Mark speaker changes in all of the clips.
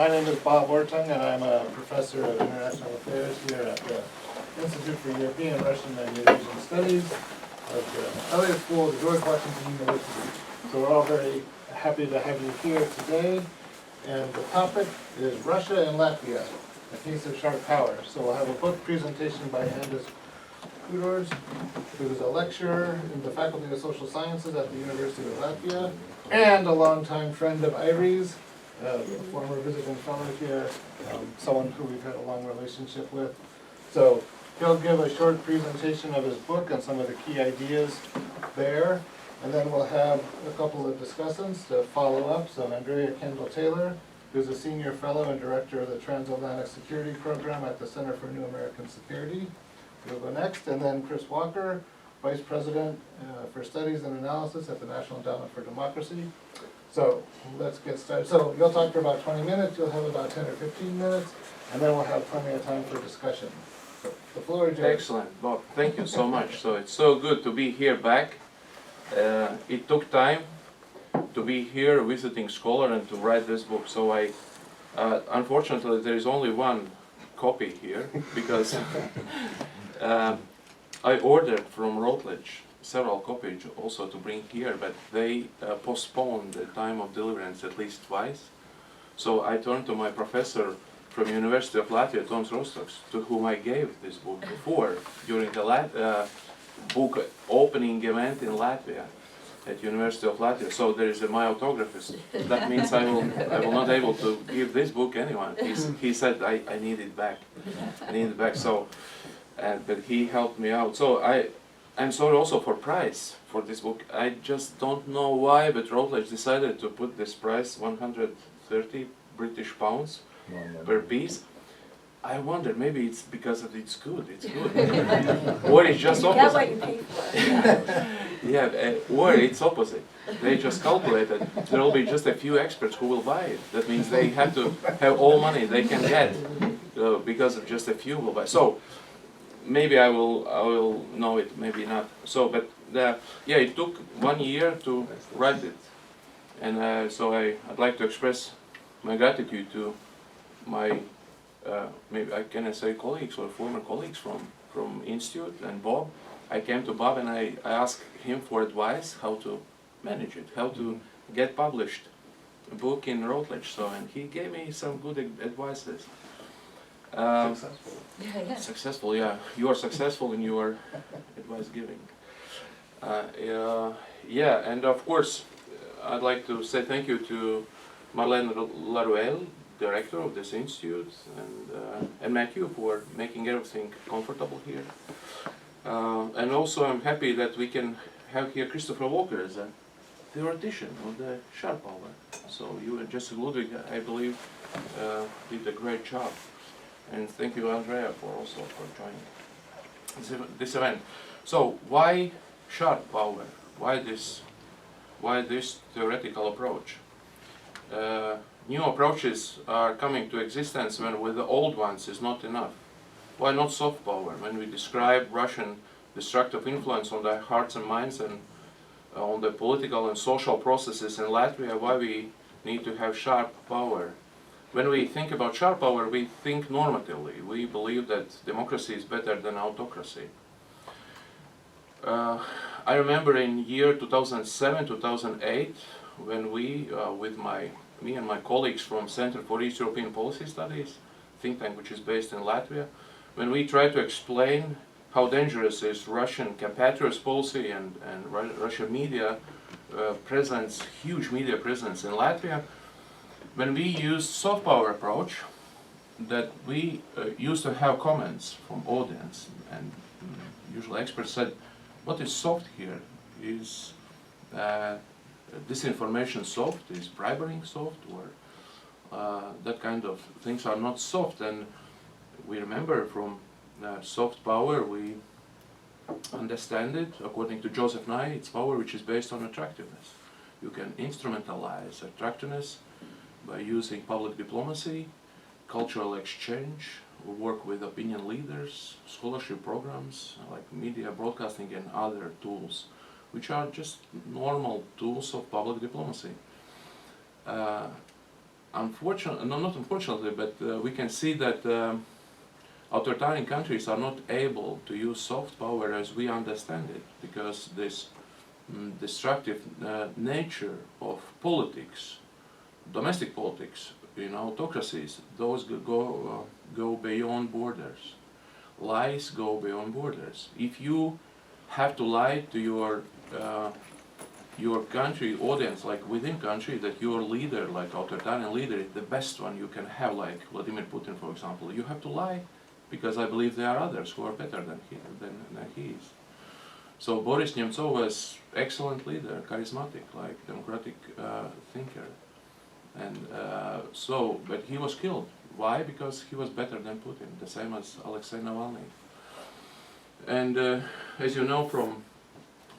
Speaker 1: My name is Bob Ortung, and I'm a professor of international affairs here at the Institute for European, Russian, and Eurasian Studies of the Elliott School of George Washington University. So we're all very happy to have you here today. And the topic is Russia and Latvia, a case of sharp power. So we'll have a book presentation by Andis Kudors, who's a lecturer in the Faculty of Social Sciences at the University of Latvia, and a longtime friend of Irie's, a former visiting fellow here, someone who we've had a long relationship with. So he'll give a short presentation of his book and some of the key ideas there, and then we'll have a couple of discussants to follow up. So Andrea Kendall-Taylor, who's a senior fellow and director of the Transatlantic Security Program at the Center for New American Security, will go next, and then Chris Walker, Vice President for Studies and Analysis at the National Endowment for Democracy. So let's get started. So you'll talk for about 20 minutes, you'll have about 10 or 15 minutes, and then we'll have plenty of time for discussion. So the floor is yours.
Speaker 2: Excellent, Bob. Thank you so much. So it's so good to be here back. It took time to be here visiting scholar and to write this book. So unfortunately, there is only one copy here because I ordered from Routledge several copies also to bring here, but they postponed the time of deliverance at least twice. So I turned to my professor from University of Latvia, Toms Rostoks, to whom I gave this book before during the book opening event in Latvia at University of Latvia. So there is my autographist. That means I will not able to give this book anyone. He said I need it back. I need it back. So, but he helped me out. So I'm sorry also for price for this book. I just don't know why, but Routledge decided to put this price 130 British pounds per piece. I wonder, maybe it's because it's good, or it's just opposite.
Speaker 3: You get what you pay for.
Speaker 2: Yeah, or it's opposite. They just calculated there will be just a few experts who will buy it. That means they have to have all money they can get because of just a few will buy. So maybe I will know it, maybe not. So, but yeah, it took 1 year to write it, and so I'd like to express my gratitude to my maybe I can say colleagues or former colleagues from Institute and Bob. I came to Bob and I asked him for advice how to manage it, how to get published a book in Routledge. So, and he gave me some good advices.
Speaker 1: Successful.
Speaker 2: Successful, yeah. You are successful in your advice giving. Yeah, and of course, I'd like to say thank you to Marlene Laruelle, director of this institute, and Matthew for making everything comfortable here. And also, I'm happy that we can have here Christopher Walker as a theoretician of the sharp power. So you and Jesse Ludwig, I believe, did a great job. And thank you, Andrea, for joining this event. So why sharp power? Why this theoretical approach? New approaches are coming to existence when with the old ones is not enough. Why not soft power? When we describe Russian destructive influence on the hearts and minds and on the political and social processes in Latvia, why we need to have sharp power? When we think about sharp power, we think normatively. We believe that democracy is better than autocracy. I remember in year 2007, 2008, when we, me and my colleagues from Center for East European Policy Studies, think tank which is based in Latvia, when we tried to explain how dangerous is Russian Compatriot policy and Russian media presence, huge media presence in Latvia, when we used soft power approach, that we used to have comments from audience, and usually experts said, what is soft here? Is disinformation soft? Is bribery soft? Or that kind of things are not soft. And we remember from soft power, we understand it, according to Joseph Nye, it's power which is based on attractiveness. You can instrumentalize attractiveness by using public diplomacy, cultural exchange, work with opinion leaders, scholarship programs like media broadcasting and other tools, which are just normal tools of public diplomacy. unfortunately, no, not unfortunately, but we can see that authoritarian countries are not able to use soft power as we understand it, because this destructive nature of politics, domestic politics, in autocracies, those go beyond borders. Lies go beyond borders. If you have to lie to your country audience, like within country, that your leader, like authoritarian leader, is the best one you can have, like Vladimir Putin, for example, you have to lie, because I believe there are others who are better than he is. So Boris Nemtsov was excellent leader, charismatic, like democratic thinker, and but he was killed. Why? Because he was better than Putin, the same as Alexei Navalny. And as you know from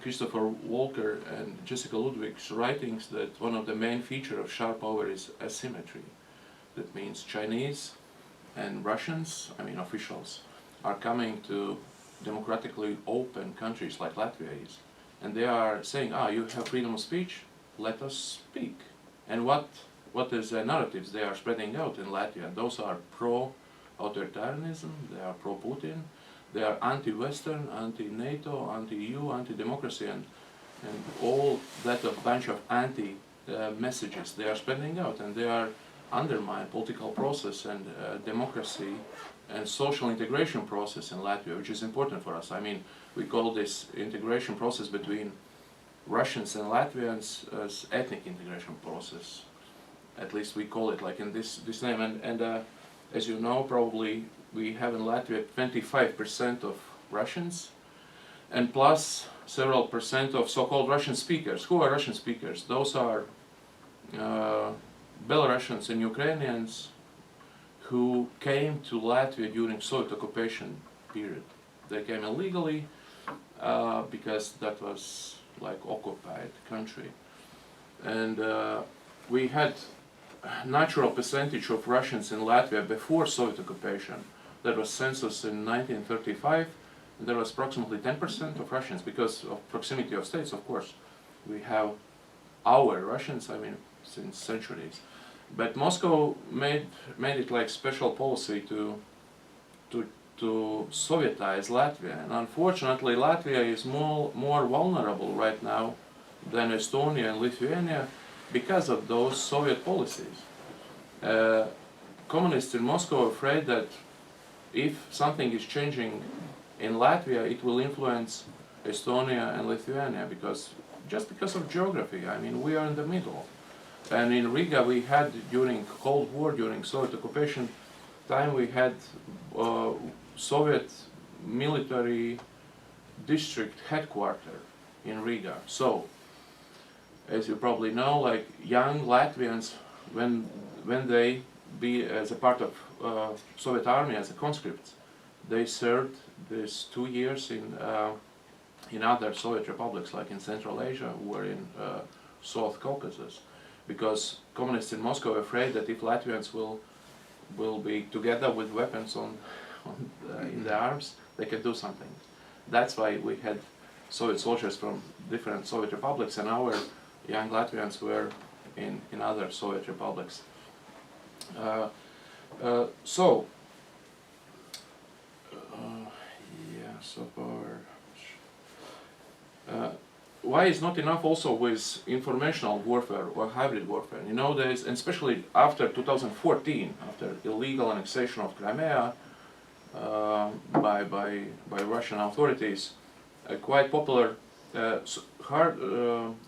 Speaker 2: Christopher Walker and Jessica Ludwig's writings, that one of the main features of sharp power is asymmetry. That means Chinese and Russians, I mean officials, are coming to democratically open countries like Latvia is, and they are saying, you have freedom of speech, let us speak. And what is the narratives they are spreading out in Latvia? Those are pro-authoritarianism, they are pro-Putin, they are anti-Western, anti-NATO, anti-EU, anti-democracy, and all that a bunch of anti-messages they are spreading out, and they are undermine political process and democracy and social integration process in Latvia, which is important for us. I mean, we call this integration process between Russians and Latvians as ethnic integration process. At least we call it like in this name. And as you know, probably we have in Latvia 25% of Russians, and plus several percent of so-called Russian speakers. Who are Russian speakers? Those are Belarusians and Ukrainians who came to Latvia during Soviet occupation period. They came illegally because that was like occupied country. And we had natural percentage of Russians in Latvia before Soviet occupation. There was census in 1935, and there was approximately 10% of Russians because of proximity of states, of course. We have our Russians, I mean, since centuries. But Moscow made it like special policy to Sovietize Latvia, and unfortunately Latvia is more vulnerable right now than Estonia and Lithuania because of those Soviet policies. Communists in Moscow are afraid that if something is changing in Latvia, it will influence Estonia and Lithuania, just because of geography. I mean, we are in the middle. And in Riga we had, during Cold War, during Soviet occupation time, we had Soviet military district headquarters in Riga. So, as you probably know, like young Latvians, when they be as a part of Soviet army as a conscripts, they served these 2 years in other Soviet republics, like in Central Asia or in South Caucasus, because communists in Moscow are afraid that if Latvians will be together with weapons in their arms, they can do something. That's why we had Soviet soldiers from different Soviet republics, and our young Latvians were in other Soviet republics. Why is not enough also with informational warfare or hybrid warfare? You know, there's, and especially after 2014, after illegal annexation of Crimea by Russian authorities, quite popular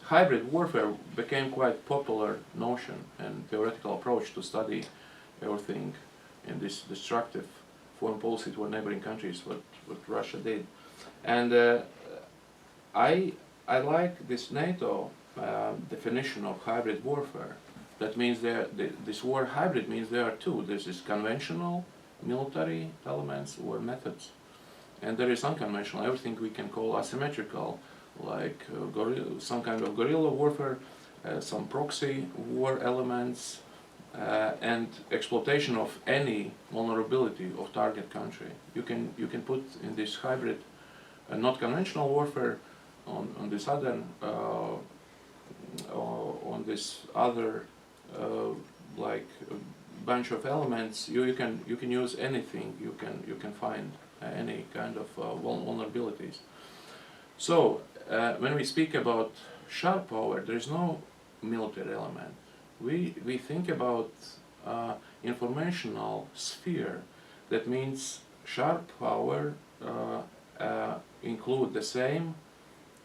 Speaker 2: hybrid warfare became quite popular notion and theoretical approach to study everything in this destructive foreign policy toward neighboring countries, what Russia did. And I like this NATO definition of hybrid warfare. That means this word hybrid means there are two. There's this conventional military elements or methods, and there is unconventional, everything we can call asymmetrical, like some kind of guerrilla warfare, some proxy war elements, and exploitation of any vulnerability of target country. You can put in this hybrid not conventional warfare on this other like a bunch of elements, you can use anything you can find, any kind of vulnerabilities. So when we speak about sharp power, there is no military element. We think about informational sphere. That means sharp power include the same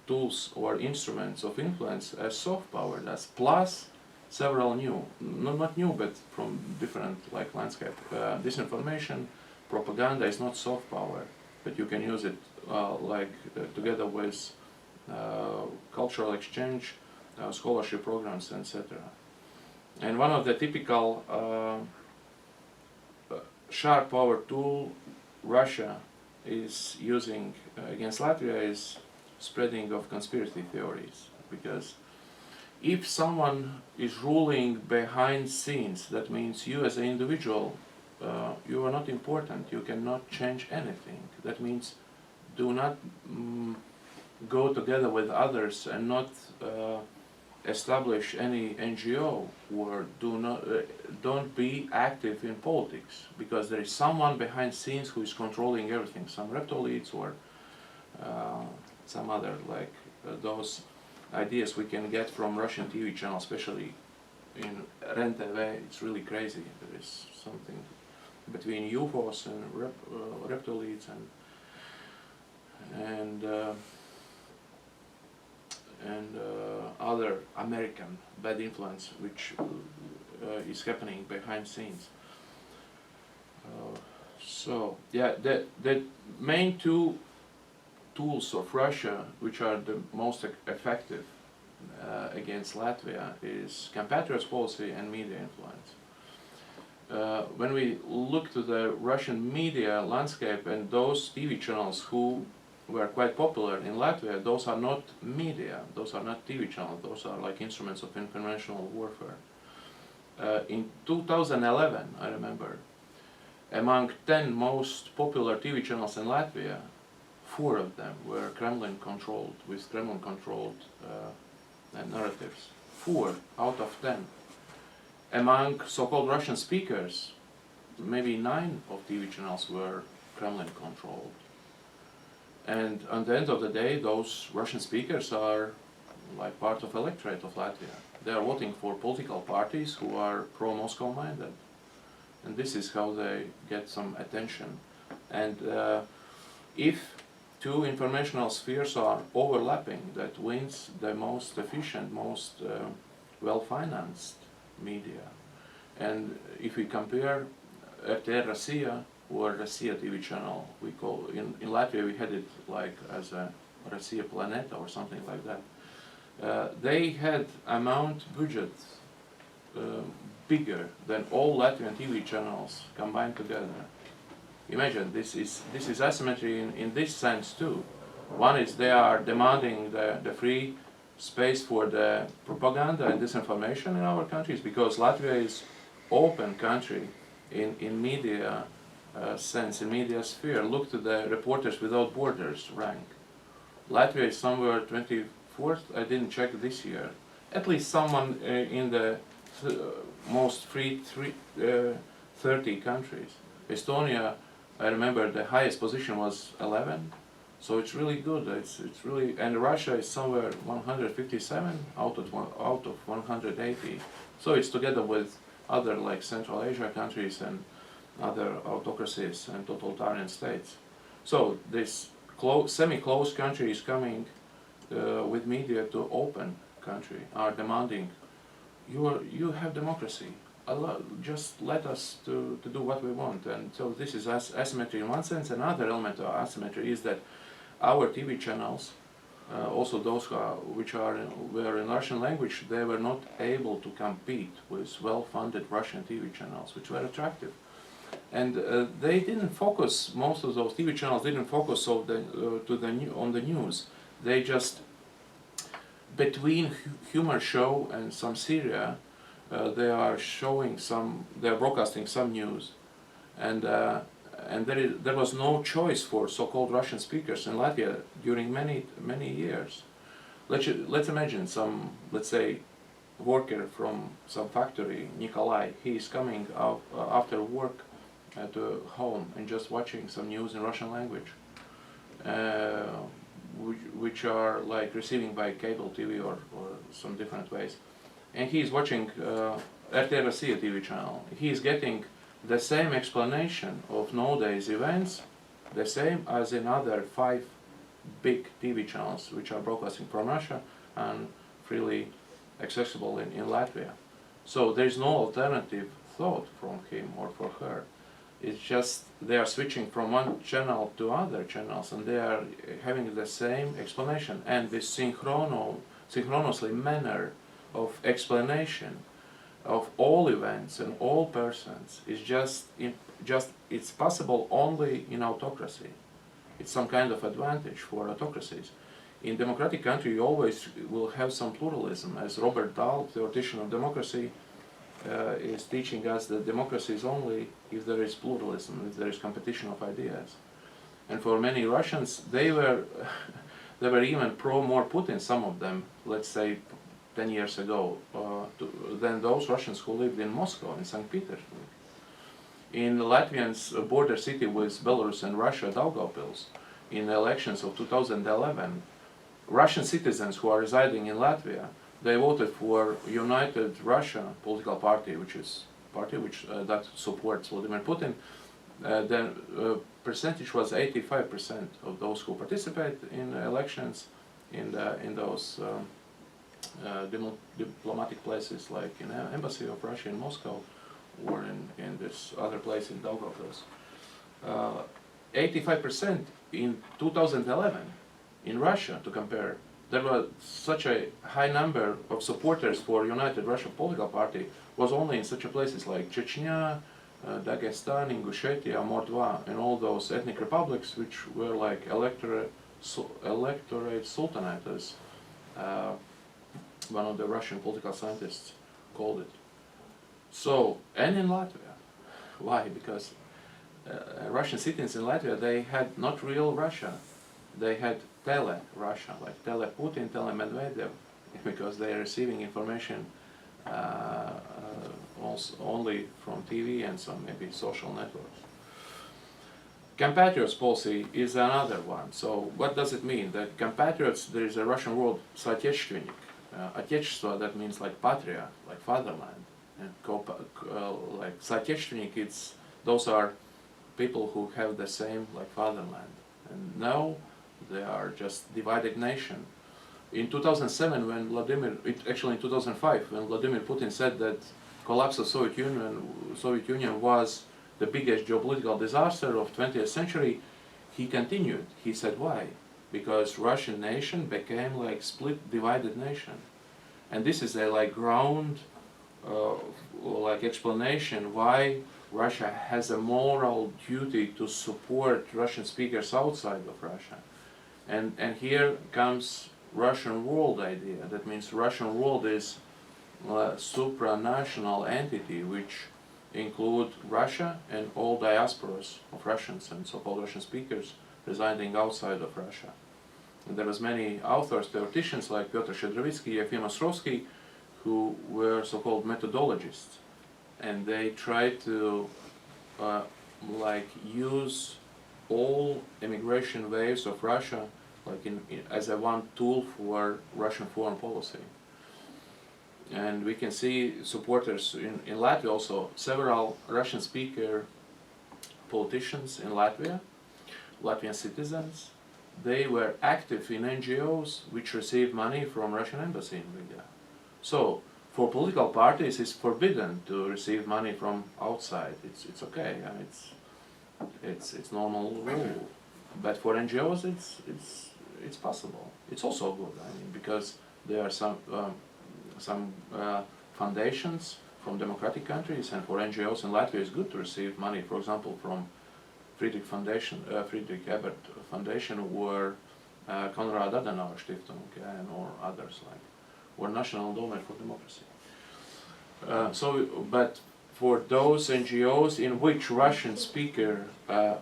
Speaker 2: tools or instruments of influence as soft power does, plus several new, not new, but from different like landscape. Disinformation, propaganda is not soft power, but you can use it together with cultural exchange, scholarship programs, etc. And one of the typical sharp power tool Russia is using against Latvia is spreading of conspiracy theories, because if someone is ruling behind scenes, that means you as an individual, you are not important, you cannot change anything. That means do not go together with others and not establish any NGO, or don't be active in politics, because there is someone behind scenes who is controlling everything, some reptilians or some other those ideas we can get from Russian TV channels, especially in REN-TV. It's really crazy. There is something between UFOs and reptilians and other American bad influence which is happening behind scenes. So yeah, the main two tools of Russia which are the most effective against Latvia is Compatriot policy and media influence. When we look to the Russian media landscape and those TV channels who were quite popular in Latvia, those are not media, those are not TV channels, those are like instruments of conventional warfare. In 2011, I remember, among 10 most popular TV channels in Latvia, 4 of them were Kremlin-controlled, with Kremlin-controlled narratives. 4 out of 10. Among so-called Russian speakers, maybe 9 of TV channels were Kremlin-controlled. And at the end of the day, those Russian speakers are like part of electorate of Latvia. They are voting for political parties who are pro-Moscow minded. And this is how they get some attention. And if 2 informational spheres are overlapping, that wins the most efficient, most well-financed media. And if we compare RT Russia or Russia TV channel, we call in Latvia we had it like as a Russia Planeta or something like that. They had amount budget bigger than all Latvian TV channels combined together. Imagine, this is asymmetry in this sense too. One is they are demanding the free space for the propaganda and disinformation in our countries, because Latvia is open country in media sense, in media sphere. Look to the Reporters Without Borders rank. Latvia is somewhere 24th, I didn't check this year. At least someone in the most free 30 countries. Estonia, I remember the highest position was 11, so it's really good. It's really, and Russia is somewhere 157 out of 180. So it's together with other like Central Asia countries and other autocracies and totalitarian states. So this semi-closed country is coming with media to open country, are demanding, you have democracy. Just let us to do what we want. And so this is asymmetry in one sense. Another element of asymmetry is that our TV channels, also those which were in Russian language, they were not able to compete with well-funded Russian TV channels, which were attractive. And they didn't focus, most of those TV channels didn't focus on the news. They just, between humor show and some Syria, they are broadcasting some news, and there was no choice for so-called Russian speakers in Latvia during many years. Let's imagine some, let's say, worker from some factory, Nikolai, he is coming out after work to home and just watching some news in Russian language, which are like receiving by cable TV or some different ways. And he is watching RT Russia TV channel. He is getting the same explanation of nowadays events, the same as in other 5 big TV channels which are broadcasting from Russia and freely accessible in Latvia. So there is no alternative thought from him or for her. It's just they are switching from one channel to other channels and they are having the same explanation, and this synchronously manner of explanation of all events and all persons is it's possible only in autocracy. It's some kind of advantage for autocracies. In democratic country you always will have some pluralism, as Robert Dahl, theoretician of democracy, is teaching us that democracy is only if there is pluralism, if there is competition of ideas. And for many Russians, they were even more Putin, some of them, let's say 10 years ago, than those Russians who lived in Moscow, in St. Petersburg. In Latvia's border city with Belarus and Russia, Daugavpils, in the elections of 2011, Russian citizens who are residing in Latvia, they voted for United Russia political party, which is party that supports Vladimir Putin. The percentage was 85% of those who participate in elections in those diplomatic places, like in the embassy of Russia in Moscow or in this other place in Daugavpils. 85% in 2011 in Russia, to compare. There was such a high number of supporters for United Russia political party was only in such places like Chechnya, Dagestan, Ingushetia, Mordva, and all those ethnic republics which were like electorate sultanate, as one of the Russian political scientists called it. So, and in Latvia. Why? Because Russian citizens in Latvia, they had not real Russia. They had tele-Russia, like tele-Putin, tele-Medvedev, because they are receiving information also only from TV and some maybe social networks. Compatriot's policy is another one. So what does it mean? That compatriots, there is a Russian word, соотечественник. Отечество, that means like patria, like fatherland. And like соотечественник, those are people who have the same like fatherland. And now they are just divided nation. In 2007, actually in 2005, when Vladimir Putin said that collapse of Soviet Union was the biggest geopolitical disaster of 20th century, he continued. He said, why? Because Russian nation became like split, divided nation. And this is a like ground, like explanation why Russia has a moral duty to support Russian speakers outside of Russia. And here comes Russian world idea. That means Russian world is a supranational entity which include Russia and all diasporas of Russians and so-called Russian speakers residing outside of Russia. And there was many authors, theoreticians like Piotr Shchedrovitsky, Yefim Ostrovsky, who were so-called methodologists. And they tried to like use all immigration waves of Russia like as a one tool for Russian foreign policy. And we can see supporters in Latvia also, several Russian speaker politicians in Latvia, Latvian citizens, they were active in NGOs which received money from Russian embassy in Riga. So for political parties it's forbidden to receive money from outside. It's okay, it's normal rule. But for NGOs it's possible. It's also good, because there are some foundations from democratic countries, and for NGOs in Latvia it's good to receive money, for example, from Friedrich Ebert Foundation, or Konrad Adenauer Stiftung, or others like, or National Endowment for Democracy. But for those NGOs in which Russian speaker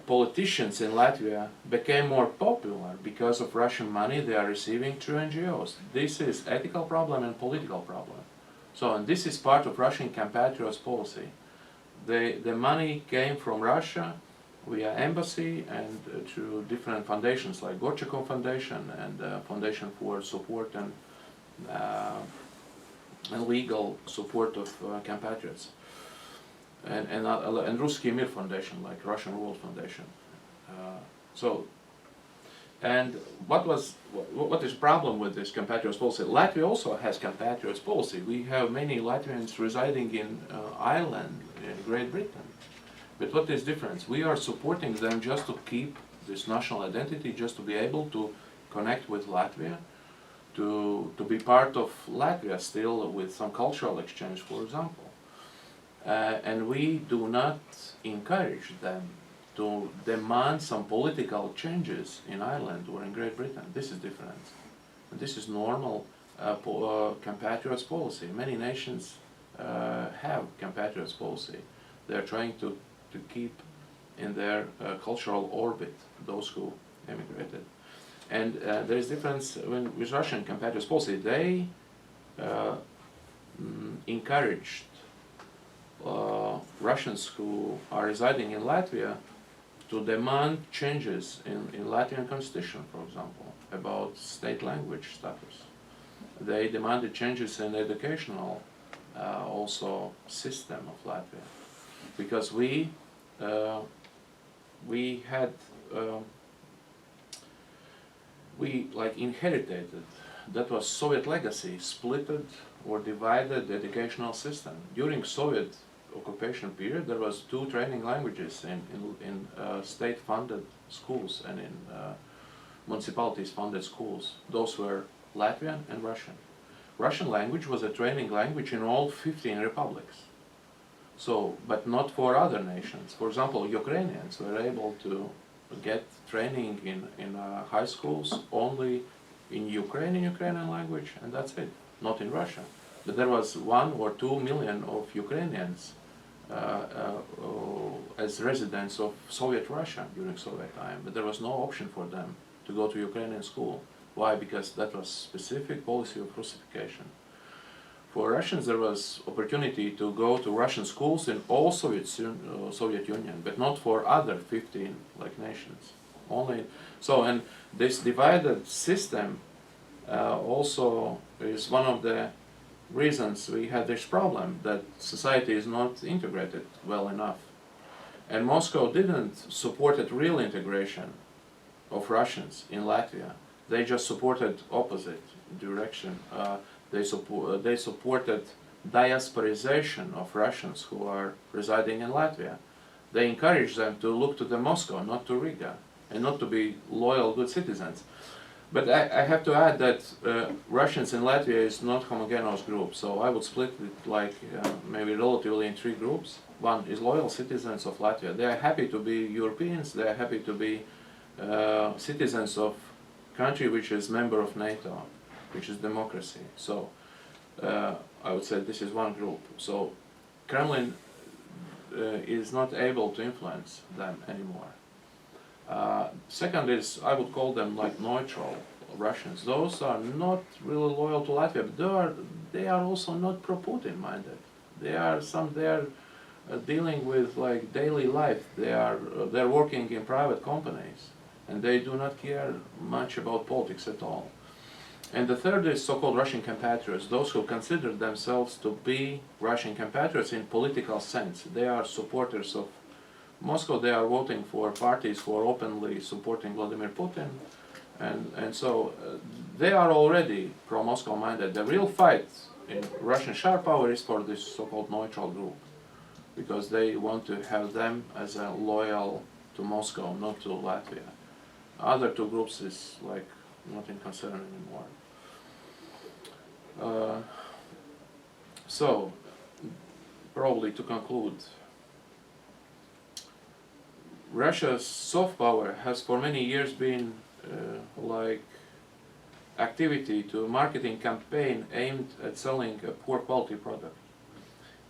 Speaker 2: politicians in Latvia became more popular because of Russian money they are receiving through NGOs. This is ethical problem and political problem. So, and this is part of Russian Compatriot's policy. The money came from Russia via embassy and through different foundations like Geopolitical Foundation and Foundation for Support and legal support of compatriots, and Ruski Mir Foundation, like Russian World Foundation. And what is the problem with this compatriots policy? Latvia also has compatriots policy. We have many Latvians residing in Ireland, in Great Britain. But what is the difference? We are supporting them just to keep this national identity, just to be able to connect with Latvia, to be part of Latvia still with some cultural exchange, for example. And we do not encourage them to demand some political changes in Ireland or in Great Britain. This is different. And this is normal compatriots policy. Many nations have compatriots policy. They are trying to keep in their cultural orbit those who emigrated. And there is difference with Russian compatriots policy. They encouraged Russians who are residing in Latvia to demand changes in Latvian constitution, for example, about state language status. They demanded changes in educational also system of Latvia, because we had we like inherited, that was Soviet legacy, splitted or divided educational system. During Soviet occupation period, there was 2 training languages in state-funded schools and in municipalities-funded schools. Those were Latvian and Russian. Russian language was a training language in all 15 republics. So, but not for other nations. For example, Ukrainians were able to get training in high schools only in Ukrainian language, and that's it, not in Russia. But there was 1 or 2 million of Ukrainians as residents of Soviet Russia during Soviet time, but there was no option for them to go to Ukrainian school. Why? Because that was specific policy of Russification. For Russians, there was opportunity to go to Russian schools in all Soviet Union, but not for other 15 like nations. Only so, and this divided system also is one of the reasons we had this problem, that society is not integrated well enough. And Moscow didn't support real integration of Russians in Latvia. They just supported opposite direction. They supported diasporization of Russians who are residing in Latvia. They encouraged them to look to the Moscow, not to Riga, and not to be loyal, good citizens. But I have to add that Russians in Latvia is not homogeneous group, so I would split it like maybe relatively in 3 groups. One is loyal citizens of Latvia. They are happy to be Europeans, they are happy to be citizens of country which is member of NATO, which is democracy. So I would say this is one group. So Kremlin is not able to influence them anymore. Second is, I would call them like neutral Russians. Those are not really loyal to Latvia, but they are also not pro-Putin minded. They are dealing with like daily life. They're working in private companies, and they do not care much about politics at all. And the third is so-called Russian compatriots, those who consider themselves to be Russian compatriots in political sense. They are supporters of Moscow. They are voting for parties who are openly supporting Vladimir Putin, and so they are already pro-Moscow minded. The real fight in Russian sharp power is for this so-called neutral group, because they want to have them as a loyal to Moscow, not to Latvia. Other 2 groups is like not in concern anymore. So, probably to conclude, Russia's soft power has for many years been like activity to marketing campaign aimed at selling a poor quality product.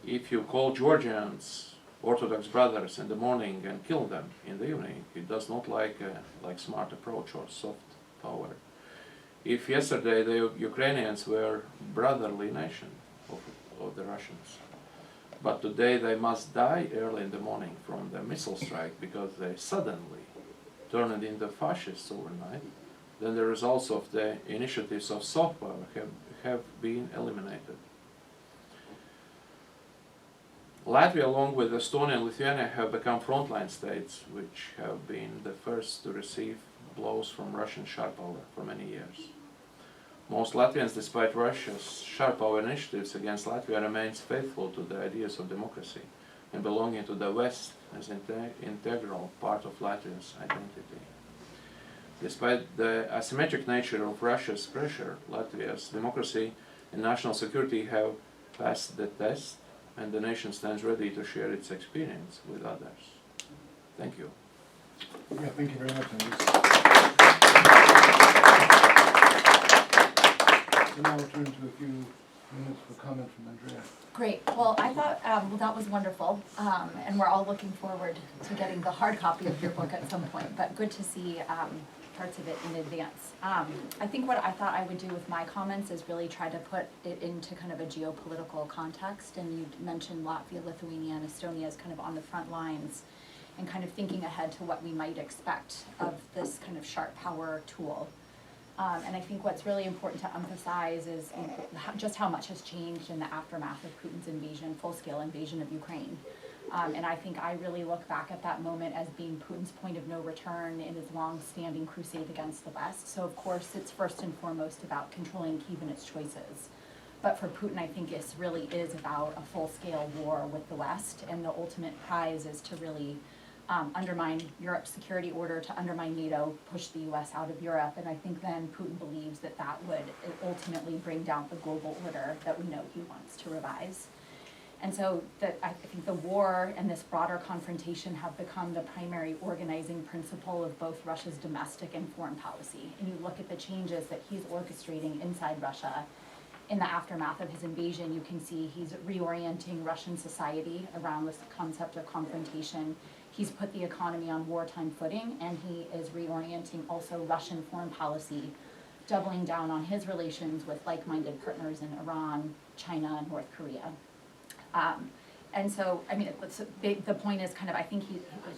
Speaker 2: If you call Georgians Orthodox brothers in the morning and kill them in the evening, it does not like smart approach or soft power. If yesterday the Ukrainians were brotherly nation of the Russians. But today they must die early in the morning from the missile strike because they suddenly turned into fascists overnight. Then the results of the initiatives of soft power have been eliminated. Latvia, along with Estonia and Lithuania, have become frontline states which have been the first to receive blows from Russian sharp power for many years. Most Latvians, despite Russia's sharp power initiatives against Latvia, remains faithful to the ideas of democracy and belonging to the West as an integral part of Latvia's identity. Despite the asymmetric nature of Russia's pressure, Latvia's democracy and national security have passed the test, and the nation stands ready to share its experience with others. Thank you.
Speaker 1: Yeah, thank you very much, Andres. So now we'll turn to a few minutes for comment from Andrea.
Speaker 3: Great. Well, I thought that was wonderful, and we're all looking forward to getting the hard copy of your book at some point, but good to see parts of it in advance. I think what I thought I would do with my comments is really try to put it into kind of a geopolitical context, and you mentioned Latvia, Lithuania, and Estonia as kind of on the front lines, and kind of thinking ahead to what we might expect of this kind of sharp power tool. And I think what's really important to emphasize is just how much has changed in the aftermath of Putin's invasion, full-scale invasion of Ukraine. And I think I really look back at that moment as being Putin's point of no return in his long-standing crusade against the West. So of course, it's first and foremost about controlling Kyiv and its choices. But for Putin, I think it really is about a full-scale war with the West, and the ultimate prize is to really undermine Europe's security order, to undermine NATO, push the US out of Europe, and I think then Putin believes that that would ultimately bring down the global order that we know he wants to revise. And so I think the war and this broader confrontation have become the primary organizing principle of both Russia's domestic and foreign policy. And you look at the changes that he's orchestrating inside Russia in the aftermath of his invasion, you can see he's reorienting Russian society around this concept of confrontation. He's put the economy on wartime footing, and he is reorienting also Russian foreign policy, doubling down on his relations with like-minded partners in Iran, China, and North Korea. And so, I mean, the point is kind of, I think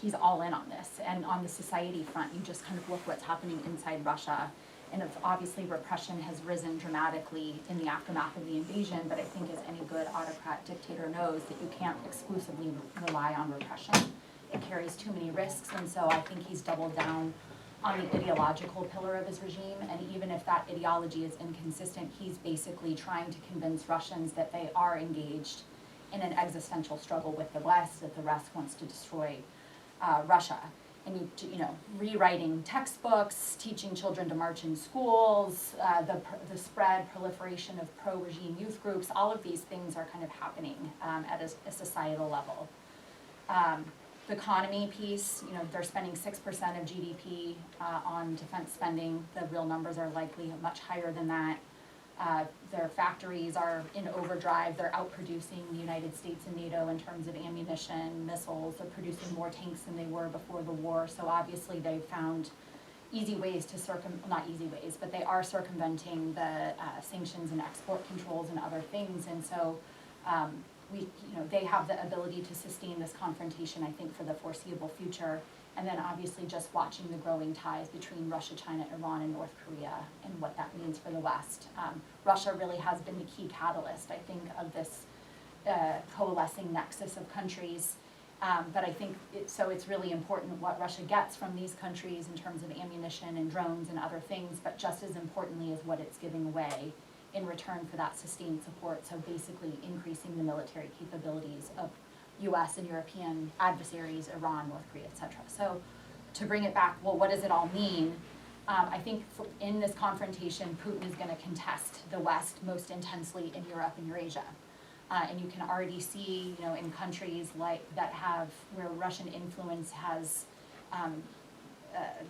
Speaker 3: he's all in on this. And on the society front, you just kind of look what's happening inside Russia. And obviously repression has risen dramatically in the aftermath of the invasion, but I think as any good autocrat dictator knows that you can't exclusively rely on repression. It carries too many risks, and so I think he's doubled down on the ideological pillar of his regime, and even if that ideology is inconsistent, he's basically trying to convince Russians that they are engaged in an existential struggle with the West, that the West wants to destroy Russia. And you know, rewriting textbooks, teaching children to march in schools, the spread, proliferation of pro-regime youth groups, all of these things are kind of happening at a societal level. The economy piece, you know, they're spending 6% of GDP on defense spending. The real numbers are likely much higher than that. Their factories are in overdrive. They're outproducing the United States and NATO in terms of ammunition, missiles. They're producing more tanks than they were before the war. So obviously they've found easy ways to not easy ways, but they are circumventing the sanctions and export controls and other things. And so they have the ability to sustain this confrontation, I think, for the foreseeable future. And then obviously just watching the growing ties between Russia, China, Iran, and North Korea, and what that means for the West. Russia really has been the key catalyst, I think, of this coalescing nexus of countries. But I think it's really important what Russia gets from these countries in terms of ammunition and drones and other things, but just as importantly is what it's giving away in return for that sustained support. So basically increasing the military capabilities of US and European adversaries, Iran, North Korea, etc. So to bring it back, well, what does it all mean? I think in this confrontation, Putin is going to contest the West most intensely in Europe and Eurasia. And you can already see, you know, in countries where Russian influence has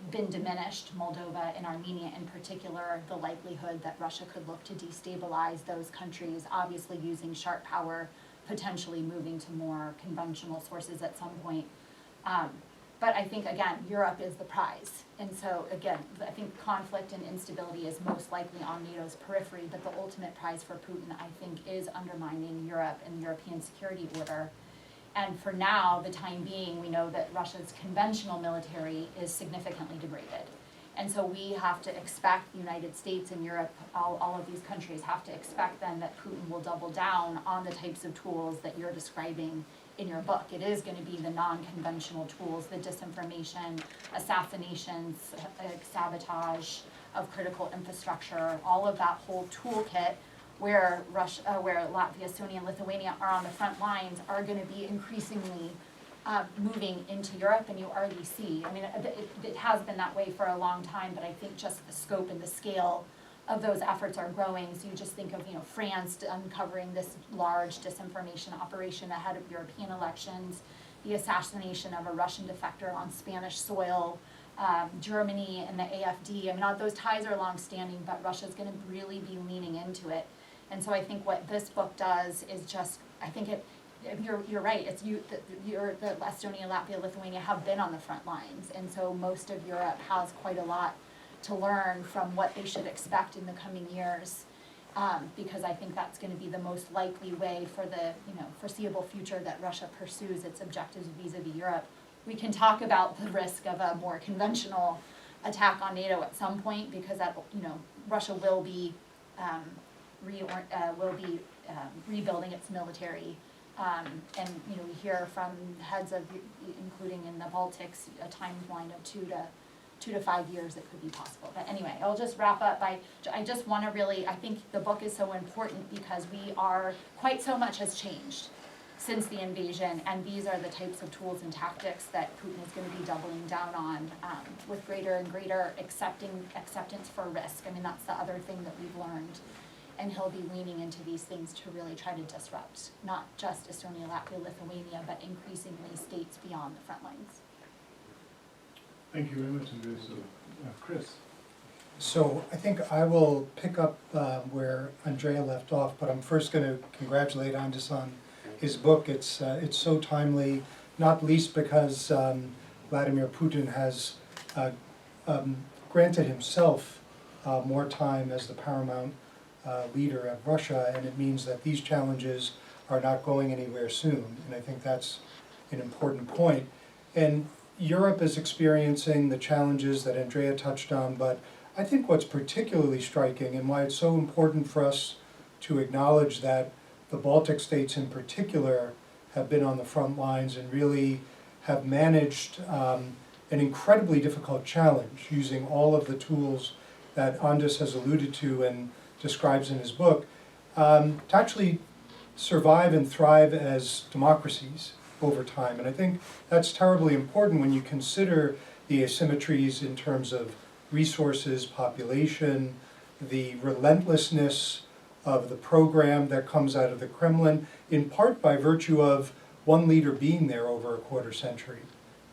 Speaker 3: been diminished, Moldova and Armenia in particular, the likelihood that Russia could look to destabilize those countries, obviously using sharp power, potentially moving to more conventional sources at some point. But I think, again, Europe is the prize. And so, again, I think conflict and instability is most likely on NATO's periphery, but the ultimate prize for Putin, I think, is undermining Europe and the European security order. And for now, the time being, we know that Russia's conventional military is significantly degraded. And so we have to expect, the United States and Europe, all of these countries have to expect then that Putin will double down on the types of tools that you're describing in your book. It is going to be the non-conventional tools, the disinformation, assassinations, sabotage of critical infrastructure, all of that whole toolkit where where Latvia, Estonia, and Lithuania are on the front lines are going to be increasingly moving into Europe, and you already see. I mean, it has been that way for a long time, but I think just the scope and the scale of those efforts are growing. So you just think of, France uncovering this large disinformation operation ahead of European elections, the assassination of a Russian defector on Spanish soil, Germany and the AfD. I mean, those ties are long-standing, but Russia's going to really be leaning into it. And so I think what this book does is just, I think you're right. It's the Estonia, Latvia, Lithuania have been on the front lines, and so most of Europe has quite a lot to learn from what they should expect in the coming years, because I think that's going to be the most likely way for the foreseeable future that Russia pursues its objectives vis-a-vis Europe. We can talk about the risk of a more conventional attack on NATO at some point, because that Russia will be rebuilding its military. And we hear from heads of, including in the Baltics, a timeline of 2 to 5 years that could be possible. But anyway, I'll just wrap up by, I just want to really, I think the book is so important because quite so much has changed since the invasion, and these are the types of tools and tactics that Putin is going to be doubling down on, with greater and greater acceptance for risk. I mean, that's the other thing that we've learned. And he'll be leaning into these things to really try to disrupt not just Estonia, Latvia, Lithuania, but increasingly states beyond the front lines.
Speaker 1: Thank you very much, Andrea. So, Chris.
Speaker 4: So I think I will pick up where Andrea left off, but I'm first going to congratulate Andres on his book. It's so timely, not least because Vladimir Putin has granted himself more time as the paramount leader of Russia, and it means that these challenges are not going anywhere soon, and I think that's an important point. And Europe is experiencing the challenges that Andrea touched on, but I think what's particularly striking and why it's so important for us to acknowledge that the Baltic states in particular have been on the front lines and really have managed an incredibly difficult challenge using all of the tools that Andres has alluded to and describes in his book, to actually survive and thrive as democracies over time. And I think that's terribly important when you consider the asymmetries in terms of resources, population, the relentlessness of the program that comes out of the Kremlin, in part by virtue of one leader being there over a quarter century.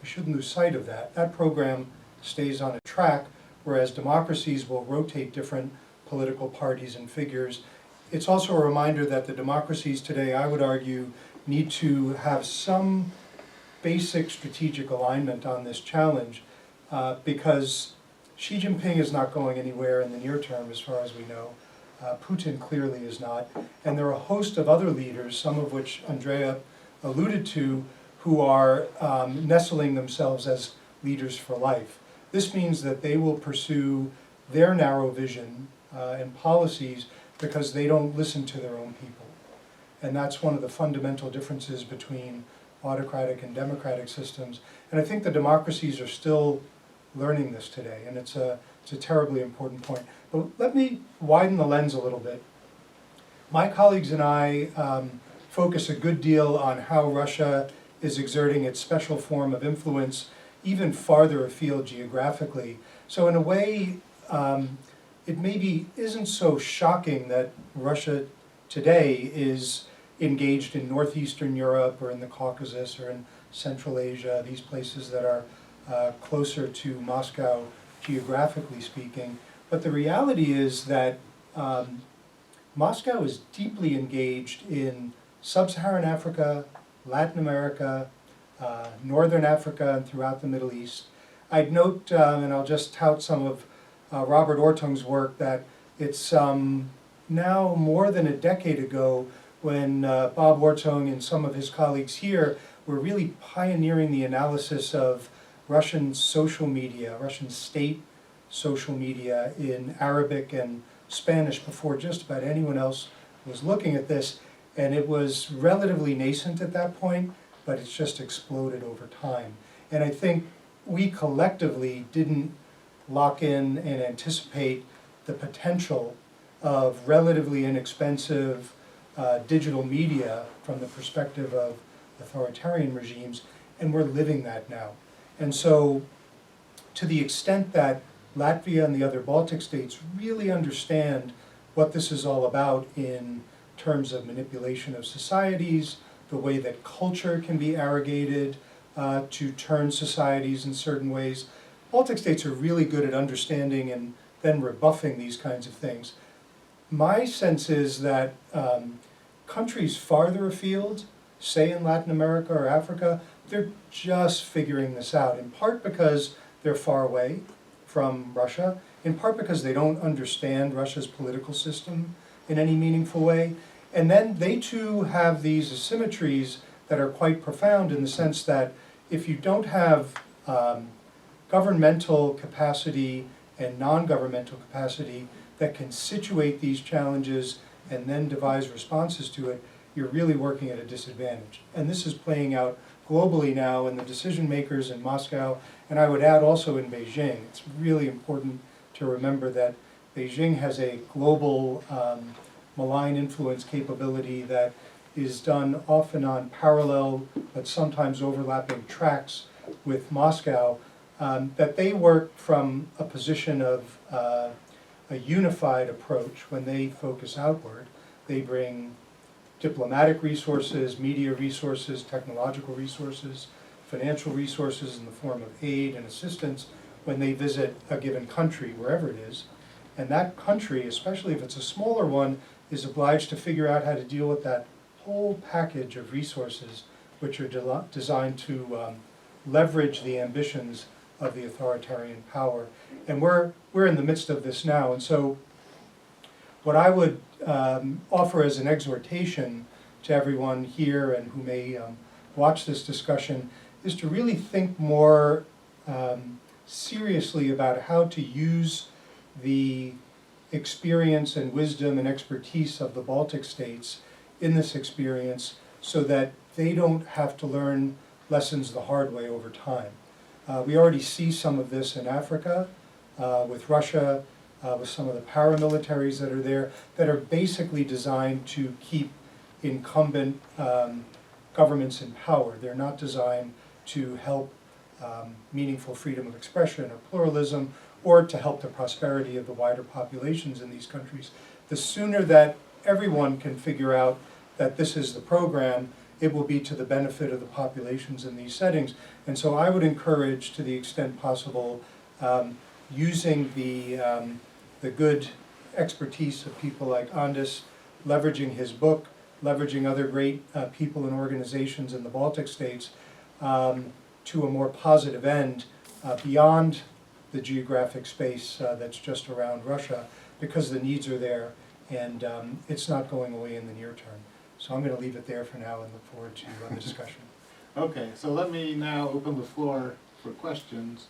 Speaker 4: We shouldn't lose sight of that. That program stays on a track, whereas democracies will rotate different political parties and figures. It's also a reminder that the democracies today, I would argue, need to have some basic strategic alignment on this challenge, because Xi Jinping is not going anywhere in the near term as far as we know. Putin clearly is not. And there are a host of other leaders, some of which Andrea alluded to, who are nestling themselves as leaders for life. This means that they will pursue their narrow vision and policies because they don't listen to their own people. And that's one of the fundamental differences between autocratic and democratic systems. And I think the democracies are still learning this today, and it's a terribly important point. But let me widen the lens a little bit. My colleagues and I focus a good deal on how Russia is exerting its special form of influence even farther afield geographically. So in a way, it maybe isn't so shocking that Russia today is engaged in northeastern Europe or in the Caucasus or in Central Asia, these places that are closer to Moscow geographically speaking. But the reality is that Moscow is deeply engaged in sub-Saharan Africa, Latin America, Northern Africa and throughout the Middle East. I'd note, and I'll just tout some of Robert Ortung's work, that it's now more than a decade ago when Bob Ortung and some of his colleagues here were really pioneering the analysis of Russian social media, Russian state social media in Arabic and Spanish before just about anyone else was looking at this. And it was relatively nascent at that point, but it's just exploded over time. And I think we collectively didn't lock in and anticipate the potential of relatively inexpensive digital media from the perspective of authoritarian regimes, and we're living that now. And so, to the extent that Latvia and the other Baltic states really understand what this is all about in terms of manipulation of societies, the way that culture can be arrogated to turn societies in certain ways, Baltic states are really good at understanding and then rebuffing these kinds of things. My sense is that countries farther afield, say in Latin America or Africa, they're just figuring this out, in part because they're far away from Russia, in part because they don't understand Russia's political system in any meaningful way. And then they too have these asymmetries that are quite profound in the sense that if you don't have governmental capacity and non-governmental capacity that can situate these challenges and then devise responses to it, you're really working at a disadvantage. And this is playing out globally now, and the decision makers in Moscow, and I would add also in Beijing. It's really important to remember that Beijing has a global malign influence capability that is done often on parallel but sometimes overlapping tracks with Moscow, that they work from a position of a unified approach. When they focus outward, they bring diplomatic resources, media resources, technological resources, financial resources in the form of aid and assistance when they visit a given country, wherever it is. And that country, especially if it's a smaller one, is obliged to figure out how to deal with that whole package of resources which are designed to leverage the ambitions of the authoritarian power. And we're in the midst of this now. And so what I would offer as an exhortation to everyone here and who may watch this discussion is to really think more seriously about how to use the experience and wisdom and expertise of the Baltic states in this experience so that they don't have to learn lessons the hard way over time. We already see some of this in Africa with Russia, with some of the paramilitaries that are there that are basically designed to keep incumbent governments in power. They're not designed to help meaningful freedom of expression or pluralism or to help the prosperity of the wider populations in these countries. The sooner that everyone can figure out that this is the program, it will be to the benefit of the populations in these settings. And so I would encourage, to the extent possible, using the good expertise of people like Andis, leveraging his book, leveraging other great people and organizations in the Baltic states to a more positive end beyond the geographic space that's just around Russia, because the needs are there and it's not going away in the near term. So I'm going to leave it there for now and look forward to the discussion.
Speaker 1: Okay, so let me now open the floor for questions.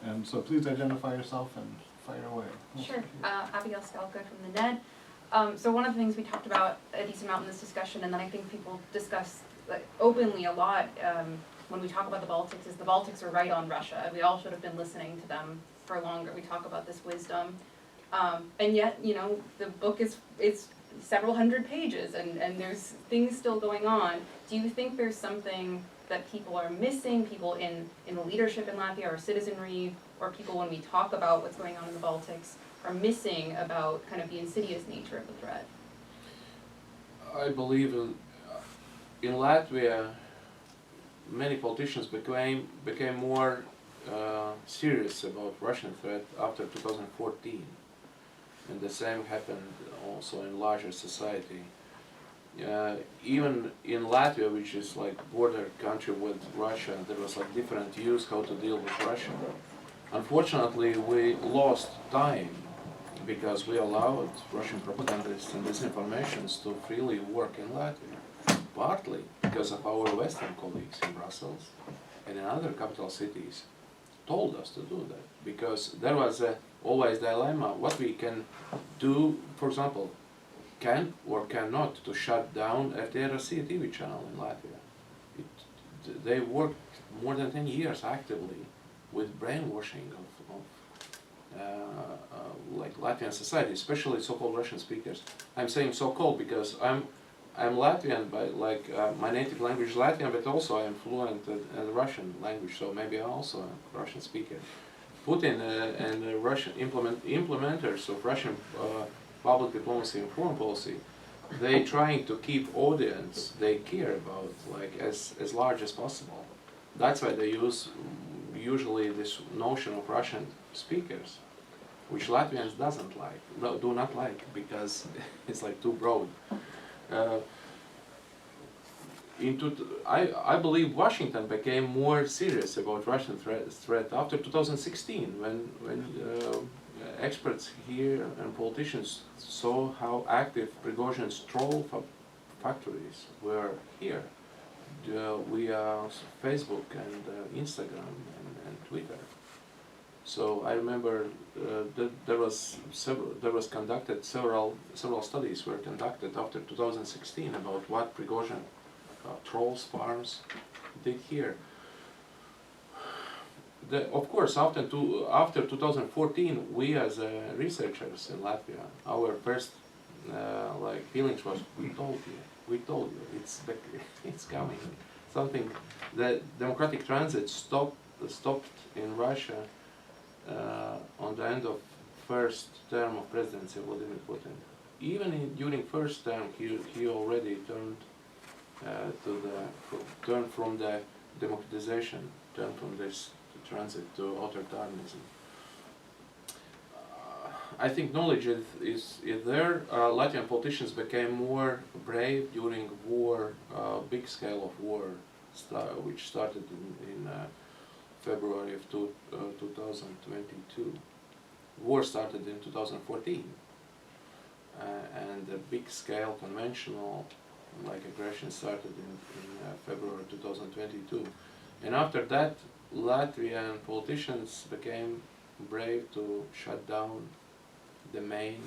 Speaker 1: And so please identify yourself and fire away.
Speaker 5: Sure. Abigail Skalka from the NED. So one of the things we talked about a decent amount in this discussion, and then I think people discuss openly a lot when we talk about the Baltics, is the Baltics are right on Russia. We all should have been listening to them for longer. We talk about this wisdom. And yet, you know, the book it's several hundred pages and there's things still going on. Do you think there's something that people are missing, people in the leadership in Latvia or citizenry, or people when we talk about what's going on in the Baltics are missing about kind of the insidious nature of the threat?
Speaker 2: I believe in Latvia, many politicians became more serious about Russian threat after 2014, and the same happened also in larger society. even in Latvia, which is like border country with Russia, there was like different views how to deal with Russia. Unfortunately, we lost time because we allowed Russian propagandists and disinformations to freely work in Latvia, partly because of our Western colleagues in Brussels and in other capital cities told us to do that, because there was always dilemma what we can do, for example, can or cannot to shut down RTRC TV channel in Latvia. They worked more than 10 years actively with brainwashing of like Latvian society, especially so-called Russian speakers. I'm saying so-called because I'm Latvian by my native language is Latvian, but also I am fluent in Russian language, so maybe I'm also a Russian speaker. Putin and the Russian implementers of Russian public diplomacy and foreign policy, they trying to keep audience they care about like as large as possible. That's why they use usually this notion of Russian speakers, which Latvians do not like because it's like too broad. I believe Washington became more serious about Russian threat after 2016 when experts here and politicians saw how active Prigozhin's troll factories were here via Facebook and Instagram and Twitter. So I remember that several studies were conducted after 2016 about what Prigozhin trolls farms did here. Of course, after 2014, we as researchers in Latvia, our first feelings was we told you, it's coming. Something that democratic transit stopped in Russia on the end of first term of presidency of Vladimir Putin. Even during first term, he already turned from the democratization, turned from this transit to authoritarianism. I think knowledge is there. Latvian politicians became more brave during war, big scale of war, which started in February of 2022. War started in 2014, and the big scale conventional aggression started in February 2022. And after that, Latvian politicians became brave to shut down the main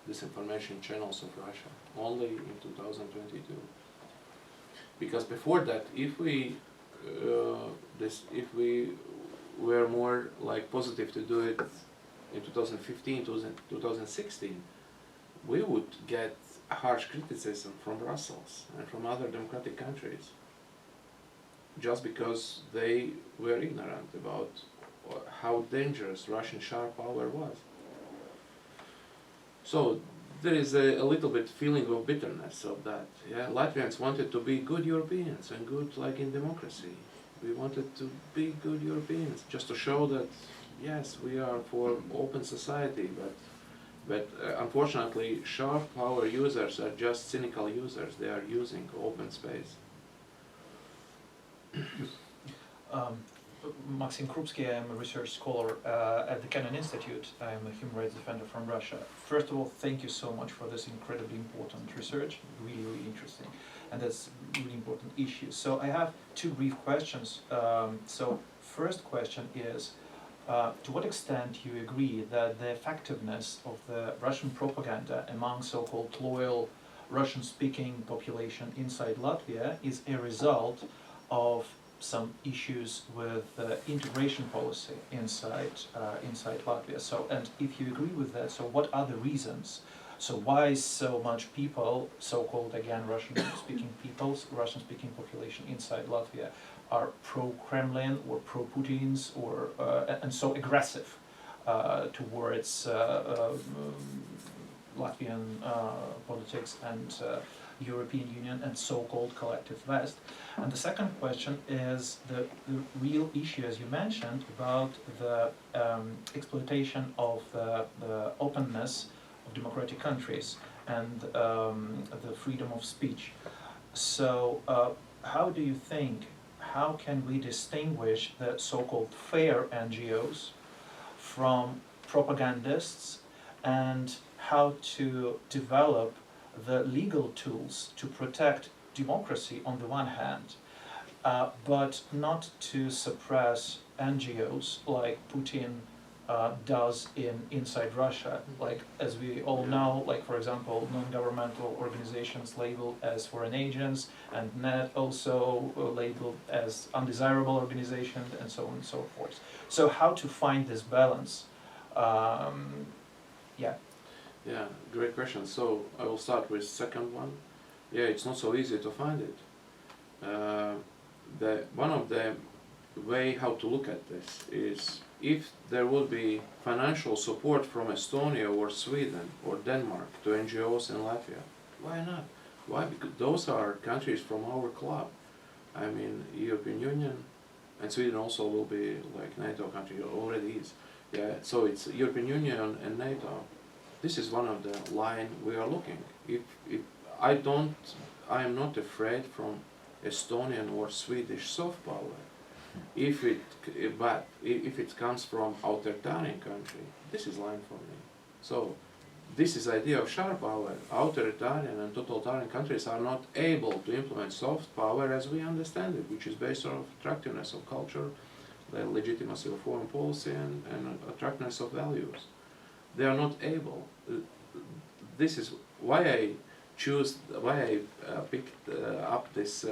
Speaker 2: disinformation channels of Russia only in 2022. Because before that, if we were more positive to do it in 2015, 2016, we would get harsh criticism from Brussels and from other democratic countries, just because they were ignorant about how dangerous Russian sharp power was. So there is a little bit feeling of bitterness of that. Yeah, Latvians wanted to be good Europeans and good in democracy. We wanted to be good Europeans, just to show that yes, we are for open society, but unfortunately sharp power users are just cynical users. They are using open space.
Speaker 6: Maxim Krupski, I'm a research scholar at the Kennan Institute. I'm a human rights defender from Russia. First of all, thank you so much for this incredibly important research, really, really interesting. And that's really important issue. So I have two brief questions. So first question is, to what extent you agree that the effectiveness of the Russian propaganda among so-called loyal Russian-speaking population inside Latvia is a result of some issues with integration policy inside Latvia. So, and if you agree with that, so what are the reasons? So why so much people, so-called again Russian-speaking peoples, Russian-speaking population inside Latvia, are pro-Kremlin or pro-Putin's or and so aggressive towards Latvian politics and European Union and so-called collective West. And the second question is the real issue, as you mentioned, about the exploitation of the openness of democratic countries. and the freedom of speech. So how do you think, how can we distinguish the so-called fair NGOs from propagandists, and how to develop the legal tools to protect democracy on the one hand, but not to suppress NGOs like Putin does inside Russia. Like, as we all know, like, for example, non-governmental organizations labeled as foreign agents, and NET also labeled as undesirable organizations, and so on and so forth. So how to find this balance? Yeah.
Speaker 2: Yeah, great question. So I will start with second one. Yeah, it's not so easy to find it. One of the way how to look at this is if there would be financial support from Estonia or Sweden or Denmark to NGOs in Latvia. Why not? Why? Because those are countries from our club. I mean, European Union, and Sweden also will be like NATO country, already is. Yeah, so it's European Union and NATO. This is one of the line we are looking. If I am not afraid from Estonian or Swedish soft power. If it comes from authoritarian country, this is line for me. So this is idea of sharp power. Authoritarian and totalitarian countries are not able to implement soft power as we understand it, which is based on attractiveness of culture, the legitimacy of foreign policy, and attractiveness of values. They are not able. This is why I picked up this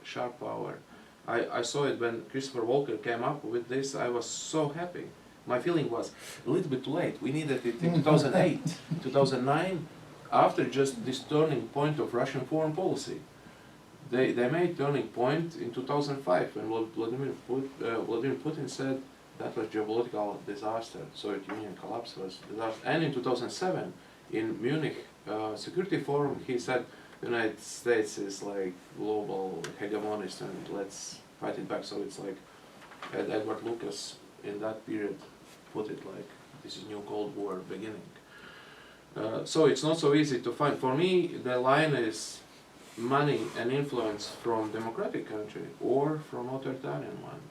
Speaker 2: sharp power. I saw it when Christopher Walker came up with this. I was so happy. My feeling was a little bit late. We needed it in 2008, 2009, after just this turning point of Russian foreign policy. They made turning point in 2005 when Vladimir Putin said that was geopolitical disaster. Soviet Union collapse was disaster. And in 2007, in Munich Security Forum, he said the United States is like global hegemonist and let's fight it back. So it's like Edward Lucas in that period put it like this is new Cold War beginning. So it's not so easy to find. For me, the line is money and influence from democratic country or from authoritarian one.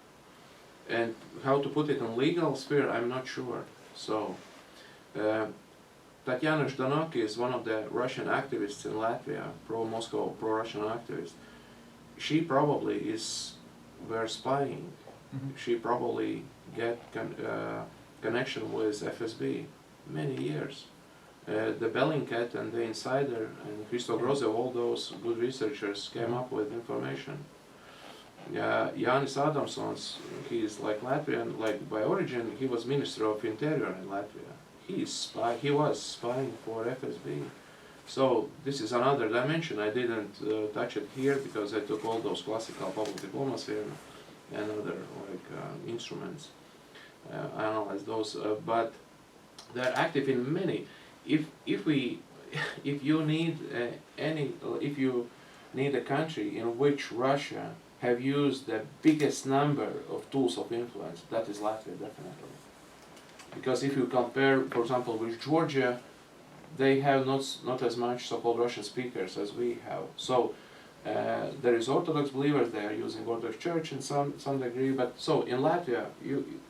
Speaker 2: And how to put it in legal sphere, I'm not sure. So Tatiana Ždanoki is one of the Russian activists in Latvia, pro-Moscow, pro-Russian activist. She probably were spying.
Speaker 6: Mm-hmm.
Speaker 2: She probably get connection with FSB many years. The Bellingcat and the Insider and Christo Groze, all those good researchers came up with information. Jānis Adamsons, he is like Latvian, like by origin, he was Minister of Interior in Latvia. He was spying for FSB. So this is another dimension. I didn't touch it here because I took all those classical public diplomacy and other instruments, analyze those. But they're active in many. If you need a country in which Russia have used the biggest number of tools of influence, that is Latvia definitely. Because if you compare, for example, with Georgia, they have not as much so-called Russian speakers as we have. So there is Orthodox believers, they are using Orthodox Church in some degree, but so in Latvia,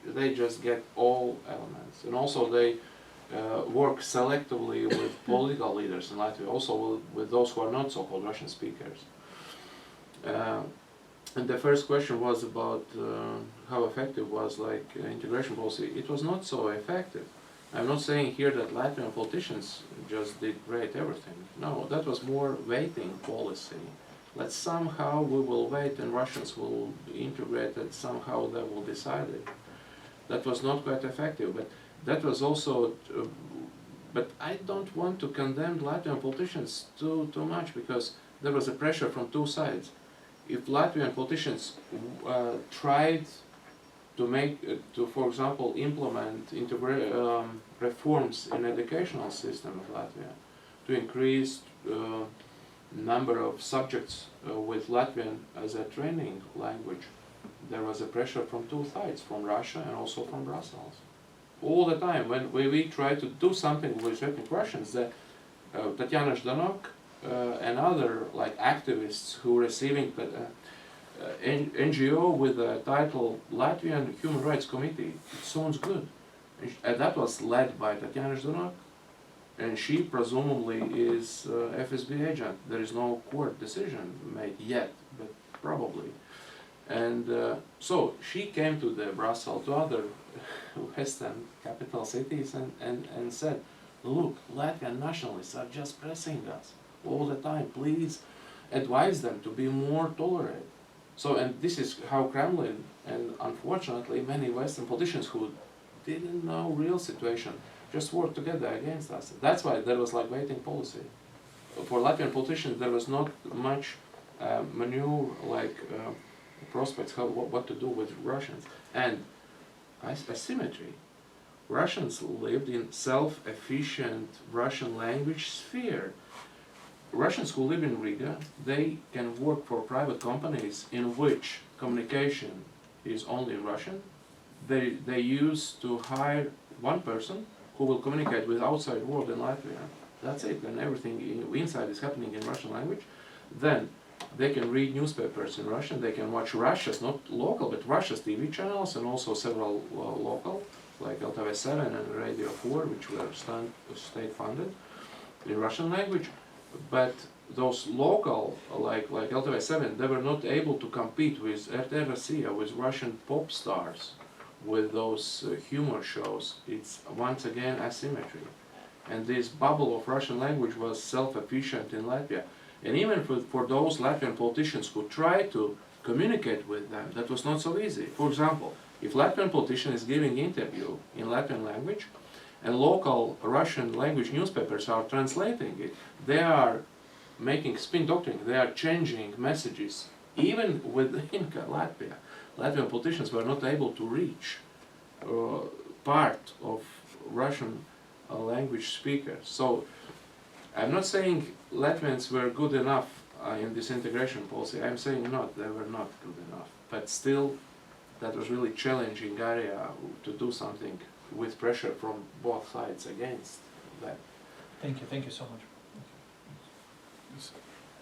Speaker 2: they just get all elements. And also they work selectively with political leaders in Latvia, also with those who are not so-called Russian speakers. And the first question was about how effective was integration policy. It was not so effective. I'm not saying here that Latvian politicians just did great everything. No, that was more waiting policy. Let's somehow we will wait and Russians will integrate it, somehow they will decide it. That was not quite effective, but that was also, but I don't want to condemn Latvian politicians too much because there was a pressure from two sides. If Latvian politicians tried to for example, implement reforms in educational system of Latvia to increase number of subjects with Latvian as a training language, there was a pressure from two sides, from Russia and also from Brussels. All the time, when we try to do something with ethnic Russians, Tatiana Zhdanok and other like activists who were receiving NGO with the title Latvian Human Rights Committee. It sounds good. And that was led by Tatiana Zhdanok, and she presumably is FSB agent. There is no court decision made yet, but probably. And so she came to the Brussels, to other Western capital cities and said, look, Latvian nationalists are just pressing us all the time. Please advise them to be more tolerant. So, and this is how Kremlin, and unfortunately many Western politicians who didn't know real situation, just worked together against us. That's why there was like waiting policy. For Latvian politicians, there was not much maneuver, like prospects, what to do with Russians. And asymmetry. Russians lived in self-efficient Russian language sphere. Russians who live in Riga, they can work for private companies in which communication is only in Russian. They used to hire one person who will communicate with outside world in Latvia. That's it, and everything inside is happening in Russian language. Then they can read newspapers in Russian, they can watch Russia's, not local, but Russia's TV channels, and also several local, like LTV 7 and Radio 4, which were state funded in Russian language. But those local, like LTV 7, they were not able to compete with RT Russia, with Russian pop stars, with those humor shows. It's once again asymmetry. And this bubble of Russian language was self-efficient in Latvia. And even for those Latvian politicians who tried to communicate with them, that was not so easy. For example, if Latvian politician is giving interview in Latvian language, and local Russian language newspapers are translating it, they are making spin doctrine, they are changing messages. Even within Latvia, Latvian politicians were not able to reach part of Russian language speakers. So I'm not saying Latvians were good enough in this integration policy. I'm saying not, they were not good enough. But still, that was really challenging area to do something with pressure from both sides against that.
Speaker 6: Thank you so much.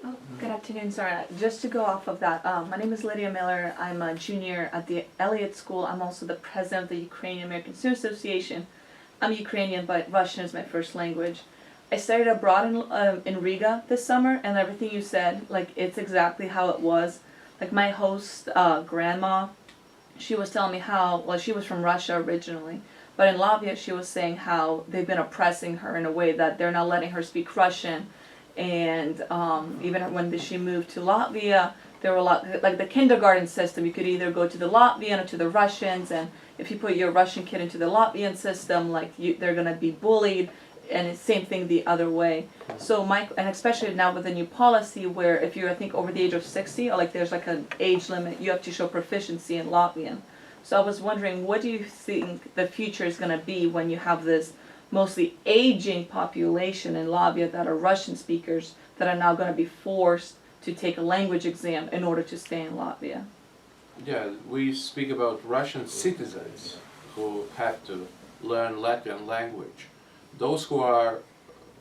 Speaker 7: Oh, good afternoon, sorry. Just to go off of that, my name is Lydia Miller. I'm a junior at the Elliott School. I'm also the president of the Ukrainian American Student Association. I'm Ukrainian, but Russian is my first language. I studied abroad in Riga this summer, and everything you said, like, it's exactly how it was. Like, my host, grandma, she was telling me how, well, she was from Russia originally, but in Latvia she was saying how they've been oppressing her in a way that they're not letting her speak Russian. And even when she moved to Latvia, there were a lot, like the kindergarten system, you could either go to the Latvian or to the Russians, and if you put your Russian kid into the Latvian system, like they're going to be bullied, and it's same thing the other way. So and especially now with the new policy where if you're, I think, over the age of 60, or like there's like an age limit, you have to show proficiency in Latvian. So I was wondering, what do you think the future is going to be when you have this mostly aging population in Latvia that are Russian speakers that are now going to be forced to take a language exam in order to stay in Latvia?
Speaker 2: Yeah, we speak about Russian citizens who have to learn Latvian language. Those who are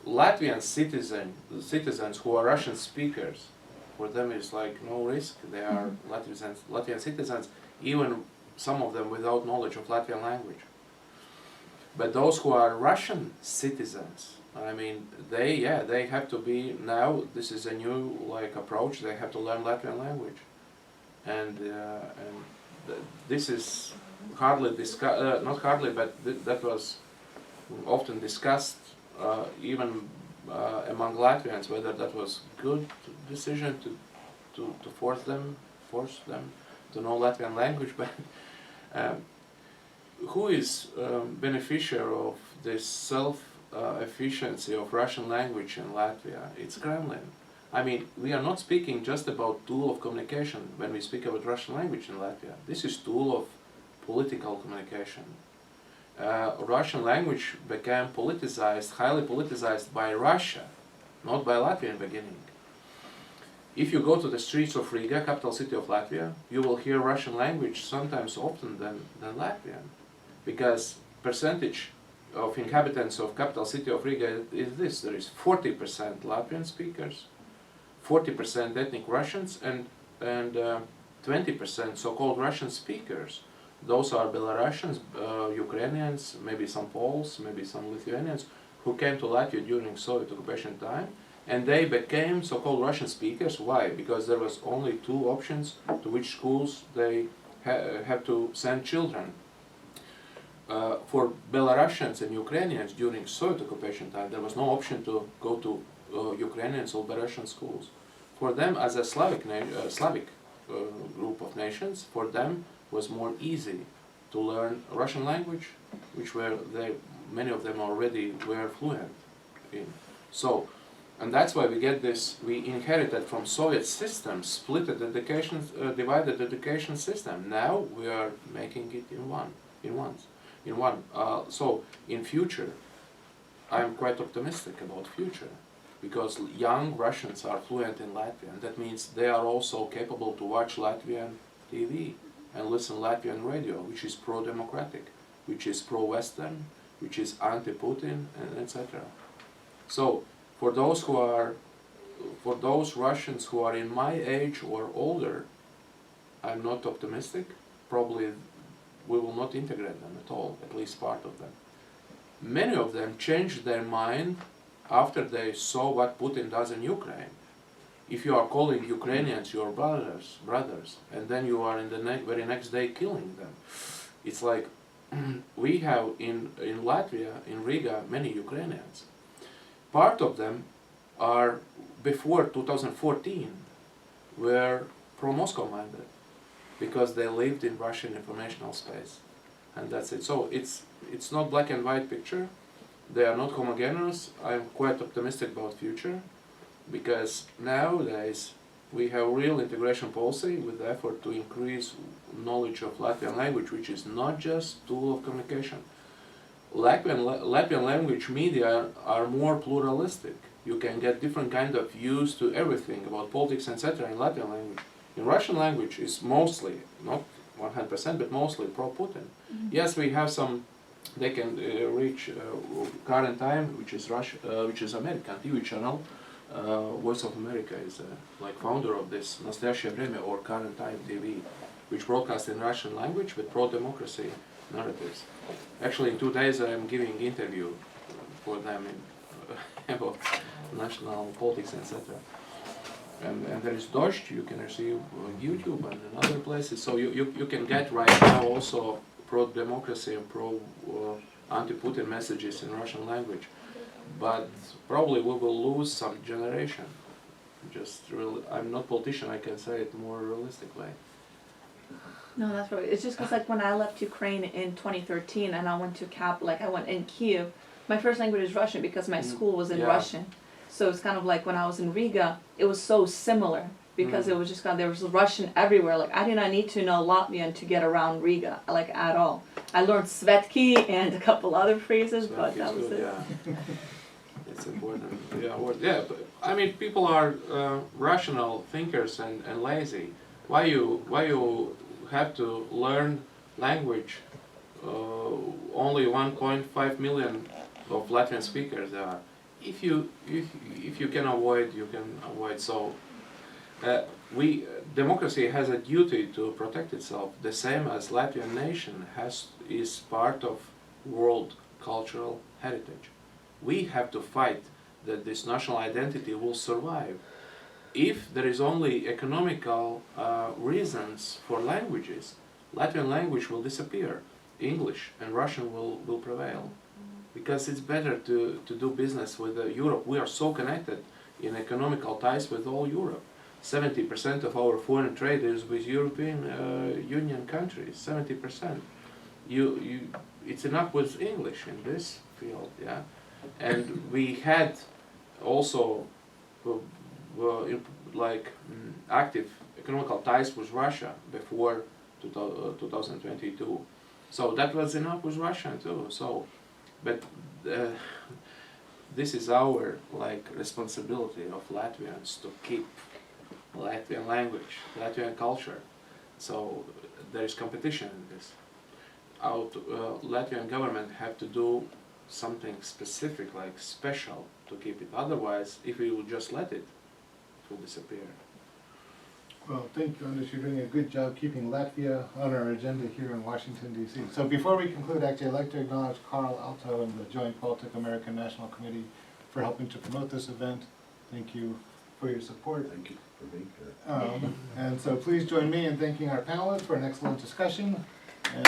Speaker 2: Latvian citizens who are Russian speakers, for them it's like no risk. They are Latvian citizens, even some of them without knowledge of Latvian language. But those who are Russian citizens, I mean, they have to be, now this is a new like approach, they have to learn Latvian language. And this is hardly discussed, not hardly, but that was often discussed even among Latvians, whether that was good decision to force them to know Latvian language. But who is beneficiary of this self-efficiency of Russian language in Latvia? It's Kremlin. I mean, we are not speaking just about tool of communication when we speak about Russian language in Latvia. This is tool of political communication. Russian language became politicized, highly politicized by Russia, not by Latvia in the beginning. If you go to the streets of Riga, capital city of Latvia, you will hear Russian language sometimes often than Latvian, because percentage of inhabitants of capital city of Riga is this: there is 40% Latvian speakers, 40% ethnic Russians, and 20% so-called Russian speakers. Those are Belarusians, Ukrainians, maybe some Poles, maybe some Lithuanians, who came to Latvia during Soviet occupation time, and they became so-called Russian speakers. Why? Because there was only two options to which schools they have to send children. For Belarusians and Ukrainians during Soviet occupation time, there was no option to go to Ukrainian or Belarusian schools. For them, as a Slavic group of nations, for them was more easy to learn Russian language, which many of them already were fluent in. So, and that's why we get this. We inherited from Soviet system, divided education system. Now we are making it in one. So in future, I am quite optimistic about future, because young Russians are fluent in Latvian. That means they are also capable to watch Latvian TV and listen Latvian radio, which is pro-democratic, which is pro-Western, which is anti-Putin, and etc. So for those Russians who are in my age or older, I'm not optimistic. Probably we will not integrate them at all, at least part of them. Many of them changed their mind after they saw what Putin does in Ukraine. If you are calling Ukrainians your brothers, and then you are in the very next day killing them, it's like we have in Latvia, in Riga, many Ukrainians. Part of them are, before 2014, were pro-Moscow minded, because they lived in Russian informational space, and that's it. So it's not black and white picture. They are not homogeneous. I'm quite optimistic about future, because nowadays we have real integration policy with the effort to increase knowledge of Latvian language, which is not just tool of communication. Latvian language media are more pluralistic. You can get different kind of views to everything about politics, etc. in Latvian language. In Russian language is mostly, not 100%, but mostly pro-Putin. Mm-hmm. Yes, we have some. They can reach Current Time, which is American TV channel. Voice of America is like founder of this Настоящее время or Current Time TV, which broadcasts in Russian language with pro-democracy narratives. Actually, in 2 days I am giving interview for them about national politics, etc. And there is Dost, you can receive YouTube and in other places. So you can get right now also pro-democracy and anti-Putin messages in Russian language. But probably we will lose some generation. I'm not politician, I can say it more realistically.
Speaker 7: No, that's right. It's just because like when I left Ukraine in 2013 and I went to I went in Kiev, my first language is Russian because my school was in Russian. So it's kind of like when I was in Riga, it was so similar because it was just there was Russian everywhere. Like I did not need to know Latvian to get around Riga, like at all. I learned Svetki and a couple other phrases, but that was it.
Speaker 2: Yeah. It's important. Yeah, but, I mean, people are rational thinkers and lazy. Why you have to learn language? Only 1.5 million of Latvian speakers there are. If you can avoid, you can avoid. So democracy has a duty to protect itself, the same as Latvian nation is part of world cultural heritage. We have to fight that this national identity will survive. If there is only economical reasons for languages, Latvian language will disappear. English and Russian will prevail. Because it's better to do business with Europe. We are so connected in economical ties with all Europe. 70% of our foreign trade is with European Union countries. 70%. It's enough with English in this field, yeah. And we had also active economical ties with Russia before 2022. So that was enough with Russia too. So, but this is our responsibility of Latvians to keep Latvian language, Latvian culture. So there is competition in this. Latvian government have to do something specific, like special, to keep it. Otherwise, if we would just let it, it will disappear.
Speaker 1: Well, thank you, Anders. You're doing a good job keeping Latvia on our agenda here in Washington, D.C. So before we conclude, actually, I'd like to acknowledge Carl Alto and the Joint Baltic American National Committee for helping to promote this event. Thank you for your support.
Speaker 8: Thank you for being here.
Speaker 1: And so please join me in thanking our panelists for an excellent discussion. And